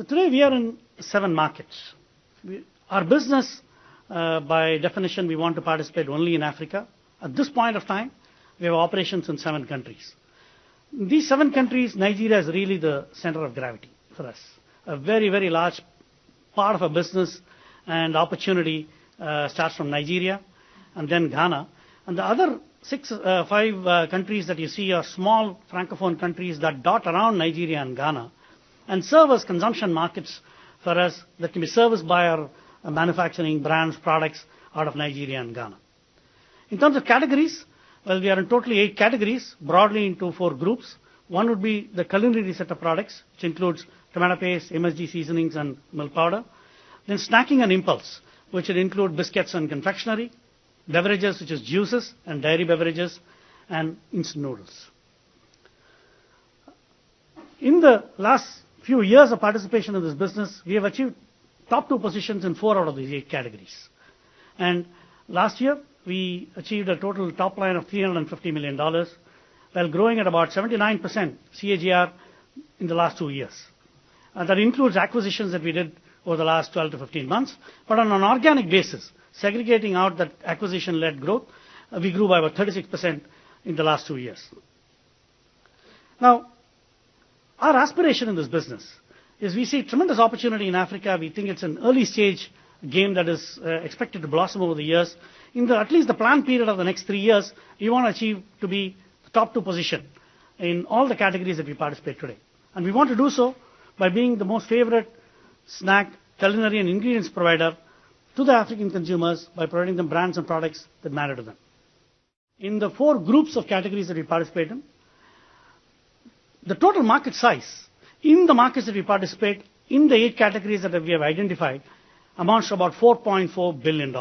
So today we are in 7 markets. Our business, by definition, we want to participate only in Africa. At this point of time, we have operations in 7 countries. In these 7 countries, Nigeria is really the center of gravity for us. A very, very large part of our business and opportunity starts from Nigeria and then Ghana. And the other 5 countries that you see are small francophone countries that dot around Nigeria and Ghana and serve as consumption markets for us that can be serviced by our manufacturing brands, products out of Nigeria and Ghana. In terms of categories, well, we are in totally 8 categories, broadly into 4 groups. One would be the culinary set of products, which includes tomato paste, MSG seasonings, and milk powder. Then snacking and impulse, which would include biscuits and confectionery, beverages, which is juices and dairy beverages, and instant noodles. In the last few years of participation in this business, we have achieved top 2 positions in 4 out of these 8 categories. And last year, we achieved a total top line of $350 million, while growing at about 79% CAGR in the last 2 years. That includes acquisitions that we did over the last 12 to 15 months. But on an organic basis, segregating out that acquisition-led growth, we grew by about 36% in the last 2 years. Now, our aspiration in this business is we see tremendous opportunity in Africa. We think it's an early stage game that is expected to blossom over the years. In at least the planned period of the next 3 years, we want to achieve to be the top 2 position in all the categories that we participate today. And we want to do so by being the most favorite snack, culinary and ingredients provider to the African consumers by providing them brands and products that matter to them. In the 4 groups of categories that we participate in, the total market size in the markets that we participate in the 8 categories that we have identified amounts to about $4.4 billion.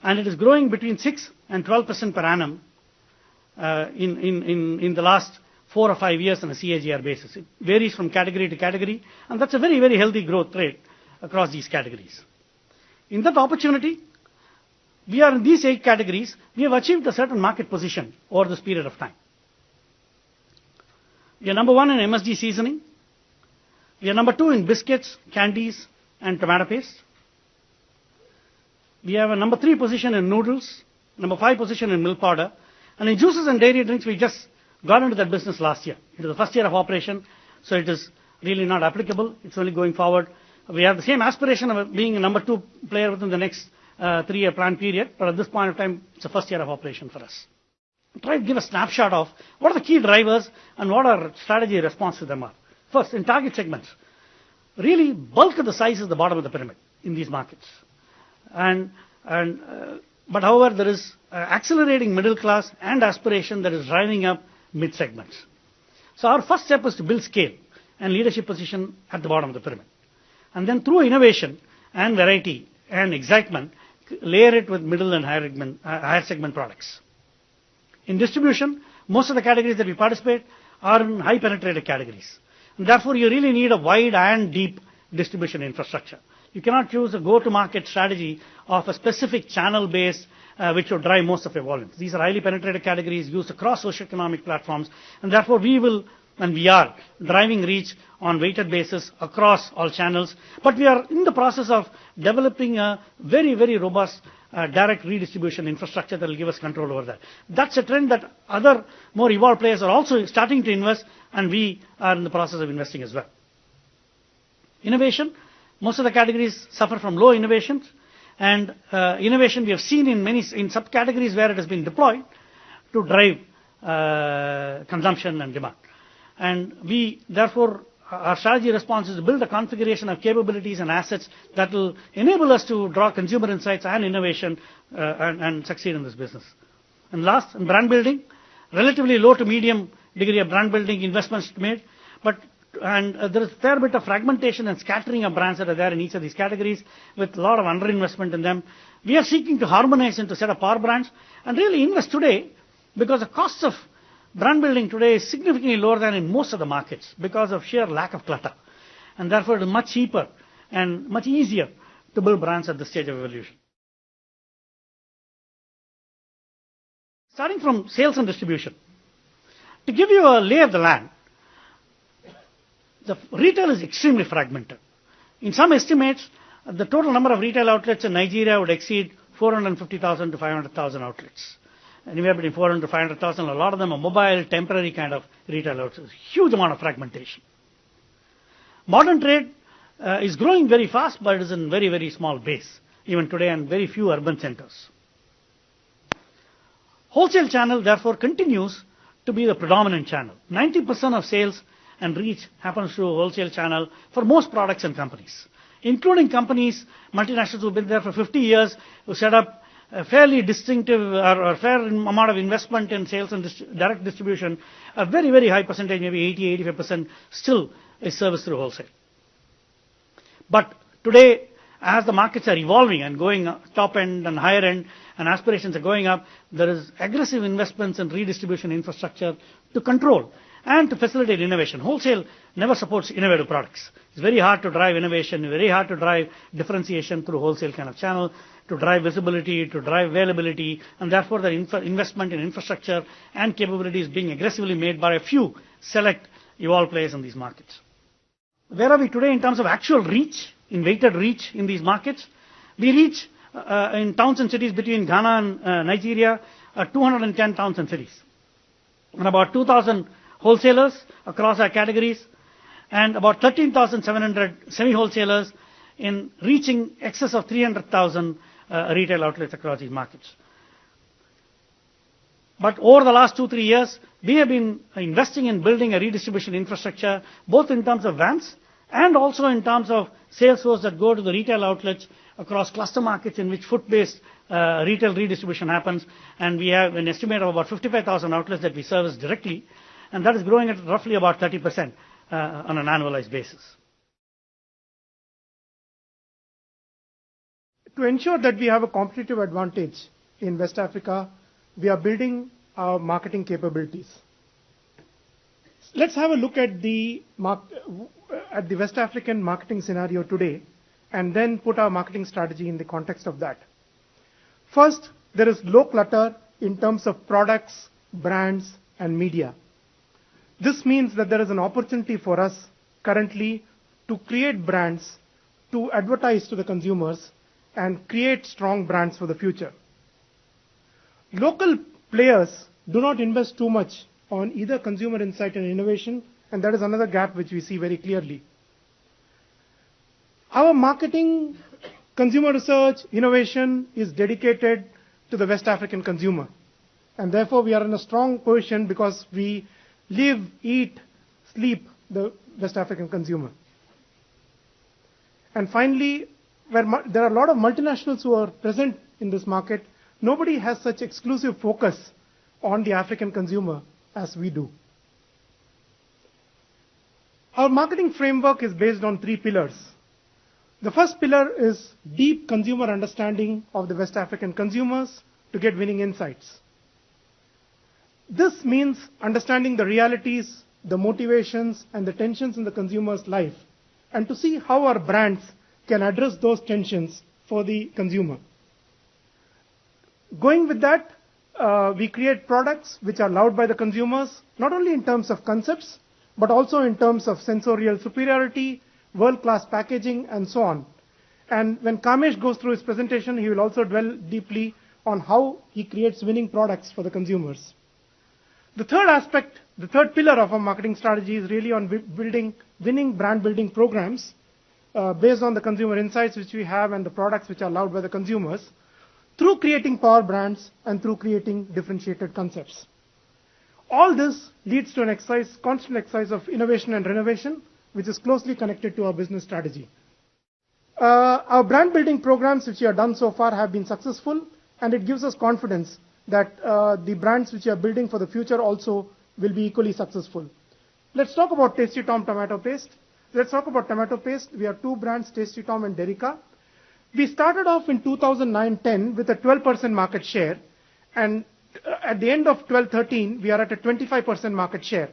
And it is growing between 6 and 12% per annum in the last 4 or 5 years on a CAGR basis. It varies from category to category, and that's a very, very healthy growth rate across these categories. In that opportunity, we are in these 8 categories, we have achieved a certain market position over this period of time. We are number 1 in MSG seasoning. We are number 2 in biscuits, candies, and tomato paste. We have a number 3 position in noodles, number 5 position in milk powder, and in juices and dairy drinks, we just got into that business last year. It is the first year of operation, so it is really not applicable. It's only going forward. We have the same aspiration of being a number 2 player within the next 3-year plan period, but at this point of time, it's the first year of operation for us. Try to give a snapshot of what are the key drivers and what our strategy response to them are. First, in target segments, really bulk of the size is the bottom of the pyramid in these markets. But however, there is accelerating middle class and aspiration that is driving up mid segments. So our first step is to build scale and leadership position at the bottom of the pyramid. And then through innovation and variety and excitement, layer it with middle and higher segment products. In distribution, most of the categories that we participate are in high penetrated categories. And therefore, you really need a wide and deep distribution infrastructure. You cannot choose a go-to-market strategy of a specific channel base which will drive most of your volumes. These are highly penetrated categories used across socioeconomic platforms, and therefore we are driving reach on weighted basis across all channels. But we are in the process of developing a very, very robust direct redistribution infrastructure that will give us control over that. That's a trend that other more evolved players are also starting to invest, and we are in the process of investing as well. Innovation. Most of the categories suffer from low innovations, and innovation we have seen in subcategories where it has been deployed to drive consumption and demand. And we, therefore, our strategy response is to build a configuration of capabilities and assets that will enable us to draw consumer insights and innovation and succeed in this business. And last, in brand building, relatively low to medium degree of brand building investments made, but there is a fair bit of fragmentation and scattering of brands that are there in each of these categories with a lot of underinvestment in them. We are seeking to harmonize into a set of power brands and really invest today because the cost of brand building today is significantly lower than in most of the markets because of sheer lack of clutter. And therefore, it is much cheaper and much easier to build brands at this stage of evolution. Starting from sales and distribution. To give you a lay of the land, the retail is extremely fragmented. In some estimates, the total number of retail outlets in Nigeria would exceed 450,000 to 500,000 outlets. Anywhere between 400 to 500,000. A lot of them are mobile, temporary kind of retail outlets. Huge amount of fragmentation. Modern trade is growing very fast, but it is in very, very small base, even today, and very few urban centers. Wholesale channel, therefore, continues to be the predominant channel. 90% of sales and reach happens through a wholesale channel for most products and companies, including companies, multinationals who have been there for 50 years, who set up a fairly distinctive or fair amount of investment in sales and direct distribution. A very, very high percentage, maybe 80-85%, still is serviced through wholesale. But today, as the markets are evolving and going top end and higher end, and aspirations are going up, there is aggressive investments in redistribution infrastructure to control and to facilitate innovation. Wholesale never supports innovative products. It's very hard to drive innovation, very hard to drive differentiation through wholesale kind of channel, to drive visibility, to drive availability, and therefore the investment in infrastructure and capability is being aggressively made by a few select evolved players in these markets. Where are we today in terms of actual reach, in weighted reach in these markets? We reach in towns and cities between Ghana and Nigeria, 210 towns and cities, and about 2,000 wholesalers across our categories, and about 13,700 semi-wholesalers in reaching excess of 300,000 retail outlets across these markets. But over the last 2-3 years, we have been investing in building a redistribution infrastructure, both in terms of vans and also in terms of sales force that go to the retail outlets across cluster markets in which foot-based retail redistribution happens. And we have an estimate of about 55,000 outlets that we service directly, and that is growing at roughly about 30% on an annualized basis. To ensure that we have a competitive advantage in West Africa, we are building our marketing capabilities. Let's have a look at the West African marketing scenario today, and then put our marketing strategy in the context of that. First, there is low clutter in terms of products, brands, and media. This means that there is an opportunity for us currently to create brands, to advertise to the consumers, and create strong brands for the future. Local players do not invest too much on either consumer insight and innovation, and that is another gap which we see very clearly. Our marketing, consumer research, innovation is dedicated to the West African consumer, and therefore we are in a strong position because we live, eat, sleep the West African consumer. And finally, where there are a lot of multinationals who are present in this market, nobody has such exclusive focus on the African consumer as we do. Our marketing framework is based on 3 pillars. The first pillar is deep consumer understanding of the West African consumers to get winning insights. This means understanding the realities, the motivations, and the tensions in the consumer's life, and to see how our brands can address those tensions for the consumer. Going with that, we create products which are loved by the consumers, not only in terms of concepts, but also in terms of sensorial superiority, world-class packaging, and so on. And when Kamesh goes through his presentation, he will also dwell deeply on how he creates winning products for the consumers. The third aspect, the third pillar of our marketing strategy is really on building winning brand building programs based on the consumer insights which we have and the products which are loved by the consumers, through creating power brands and through creating differentiated concepts. All this leads to an constant exercise of innovation and renovation, which is closely connected to our business strategy. Our brand building programs which we have done so far have been successful, and it gives us confidence that the brands which we are building for the future also will be equally successful. Let's talk about Tasty Tom tomato paste. Let's talk about tomato paste. We have 2 brands, Tasty Tom and Derica. We started off in 2009-10 with a 12% market share, and at the end of 12-13, we are at a 25% market share.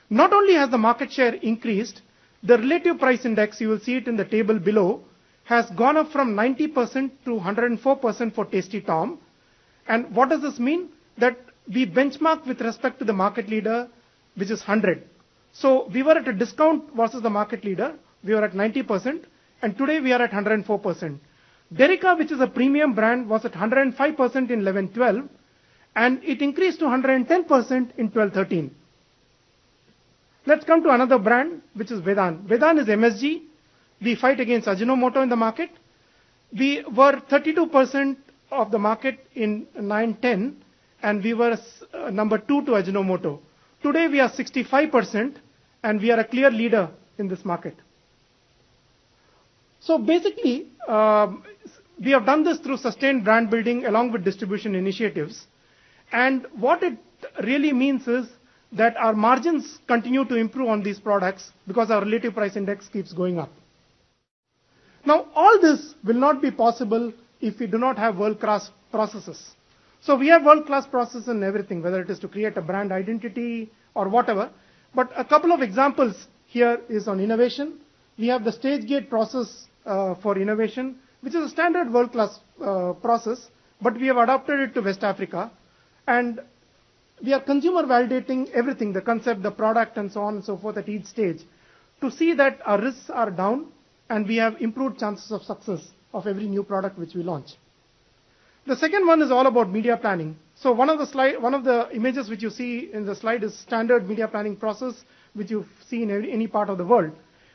Not only has the market share increased, the relative price index, you will see it in the table below, has gone up from 90% to 104% for Tasty Tom. And what does this mean? That we benchmark with respect to the market leader, which is 100. So we were at a discount versus the market leader. We were at 90%, and today we are at 104%. Derica, which is a premium brand, was at 105% in 11-12, and it increased to 110% in 12-13. Let's come to another brand, which is Vedan. Vedan is MSG. We fight against Ajinomoto in the market. We were 32% of the market in 9-10, and we were number 2 to Ajinomoto. Today we are 65%, and we are a clear leader in this market. So basically, we have done this through sustained brand building along with distribution initiatives. And what it really means is that our margins continue to improve on these products because our relative price index keeps going up. Now, all this will not be possible if we do not have world-class processes. So we have world-class processes in everything, whether it is to create a brand identity or whatever. But a couple of examples here is on innovation. We have the stage gate process for innovation, which is a standard world-class process, but we have adapted it to West Africa. And we are consumer validating everything, the concept, the product, and so on and so forth at each stage, to see that our risks are down and we have improved chances of success of every new product which we launch. The second one is all about media planning. So one of the images which you see in the slide is standard media planning process, which you see in any part of the world.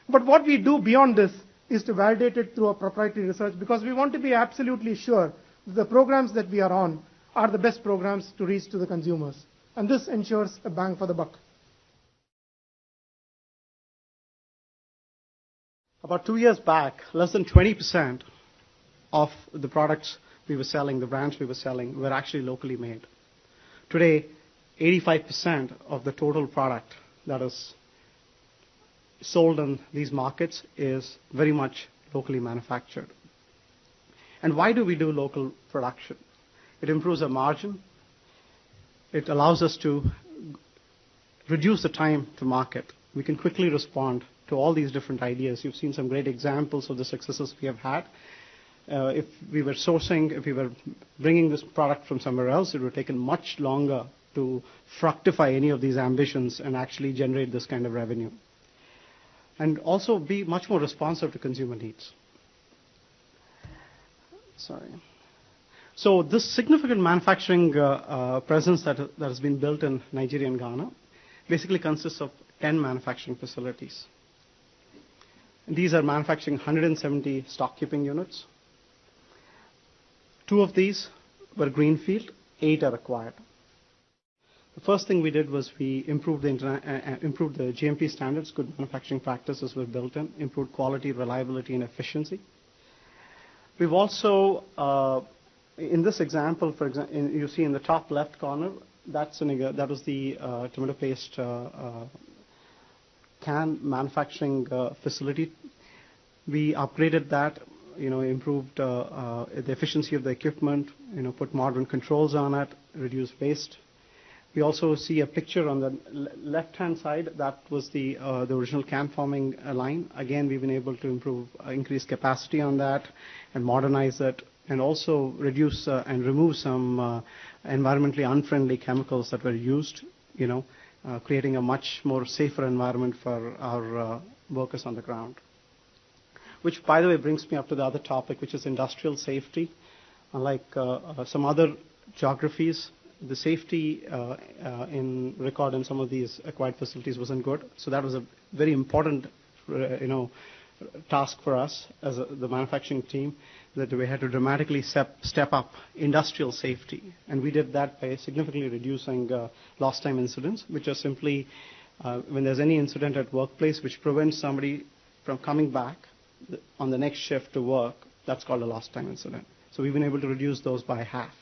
But what we do beyond this is to validate it through a proprietary research, because we want to be absolutely sure that the programs that we are on are the best programs to reach to the consumers. And this ensures a bang for the buck. About 2 years back, less than 20% of the products we were selling, the brands we were selling, were actually locally made. Today, 85% of the total product that is sold in these markets is very much locally manufactured. And why do we do local production? It improves our margin. It allows us to reduce the time to market. We can quickly respond to all these different ideas. You've seen some great examples of the successes we have had. If we were sourcing, if we were bringing this product from somewhere else, it would have taken much longer to fructify any of these ambitions and actually generate this kind of revenue. And also be much more responsive to consumer needs. Sorry. So this significant manufacturing presence that has been built in Nigeria and Ghana basically consists of 10 manufacturing facilities. And these are manufacturing 170 stock keeping units. 2 of these were greenfield, 8 are acquired. The first thing we did was we improved the GMP standards. Good manufacturing practices were built in, improved quality, reliability, and efficiency. We've also, in this example, for example, you see in the top left corner, that was the tomato paste can manufacturing facility. We upgraded that, improved the efficiency of the equipment, put modern controls on it, reduced waste. We also see a picture on the left-hand side. That was the original can forming line. Again, we've been able to increase capacity on that and modernize it, and also reduce and remove some environmentally unfriendly chemicals that were used, creating a much more safer environment for our workers on the ground. Which, by the way, brings me up to the other topic, which is industrial safety. Unlike some other geographies, the safety in record in some of these acquired facilities wasn't good. So that was a very important, task for us as the manufacturing team, that we had to dramatically step up industrial safety. And we did that by significantly reducing lost time incidents, which are simply when there's any incident at workplace which prevents somebody from coming back on the next shift to work, that's called a lost time incident. So we've been able to reduce those by half.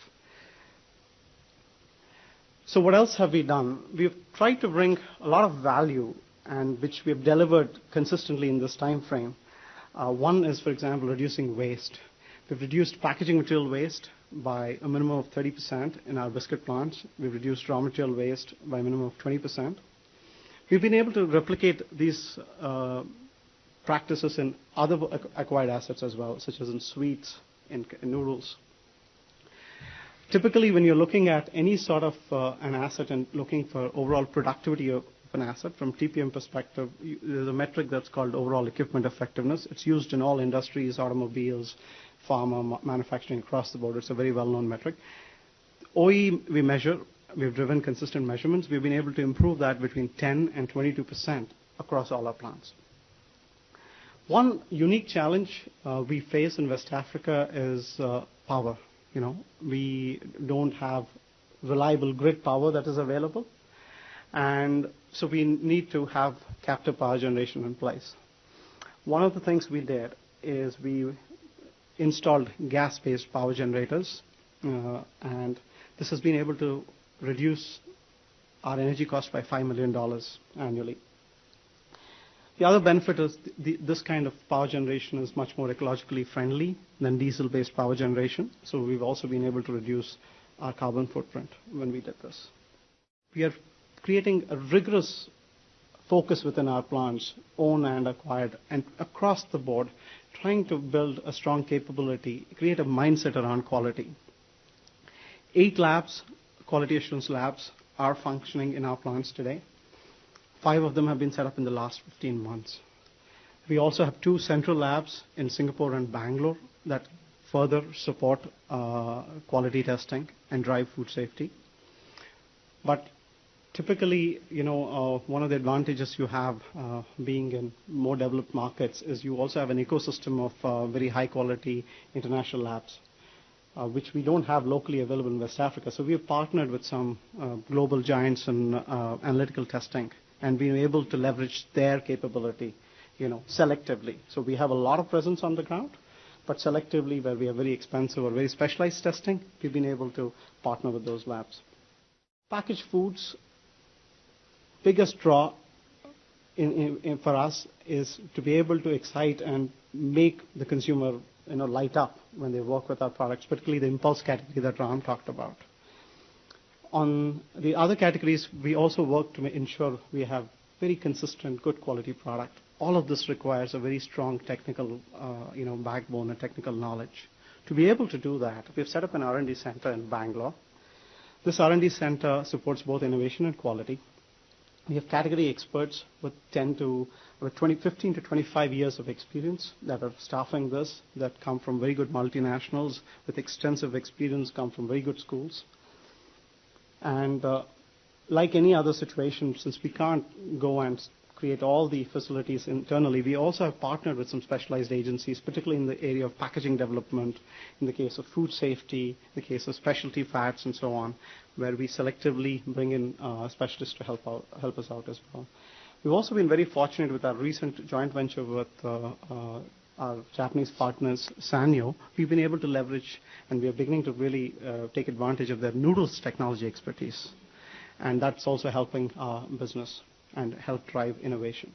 So what else have we done? We've tried to bring a lot of value, and which we have delivered consistently in this time frame. One is, for example, reducing waste. We've reduced packaging material waste by a minimum of 30% in our biscuit plants. We've reduced raw material waste by a minimum of 20%. We've been able to replicate these practices in other acquired assets as well, such as in sweets, in noodles. Typically, when you're looking at any sort of an asset and looking for overall productivity an asset. From TPM perspective, there's a metric that's called overall equipment effectiveness. It's used in all industries, automobiles, pharma, manufacturing across the board. It's a very well-known metric. OE we measure, we've driven consistent measurements. We've been able to improve that between 10 and 22% across all our plants. One unique challenge we face in West Africa is power. We don't have reliable grid power that is available, and so we need to have captive power generation in place. One of the things we did is we installed gas-based power generators, and this has been able to reduce our energy cost by $5 million annually. The other benefit is this kind of power generation is much more ecologically friendly than diesel-based power generation. So we've also been able to reduce our carbon footprint when we did this. We are creating a rigorous focus within our plants, owned and acquired, and across the board, trying to build a strong capability, create a mindset around quality. 8 labs, quality assurance labs, are functioning in our plants today. 5 of them have been set up in the last 15 months. We also have 2 central labs in Singapore and Bangalore that further support quality testing and drive food safety. But typically, one of the advantages you have being in more developed markets is you also have an ecosystem of very high quality international labs, which we don't have locally available in West Africa. So we have partnered with some global giants in analytical testing, and being able to leverage their capability, selectively. So we have a lot of presence on the ground, but selectively where we have very expensive or very specialized testing, we've been able to partner with those labs. Packaged foods, biggest draw for us is to be able to excite and make the consumer light up when they work with our products, particularly the impulse category that Ram talked about. On the other categories, we also work to ensure we have very consistent, good quality product. All of this requires a very strong technical, backbone and technical knowledge. To be able to do that, we've set up an R&D center in Bangalore. This R&D center supports both innovation and quality. We have category experts with 15 to 25 years of experience that are staffing this, that come from very good multinationals with extensive experience, come from very good schools. And like any other situation, since we can't go and create all the facilities internally, we also have partnered with some specialized agencies, particularly in the area of packaging development, in the case of food safety, in the case of specialty fats and so on, where we selectively bring in specialists to help us out as well. We've also been very fortunate with our recent joint venture with our Japanese partners, Sanyo. We've been able to leverage, and we are beginning to really take advantage of their noodles technology expertise. And that's also helping our business and help drive innovation.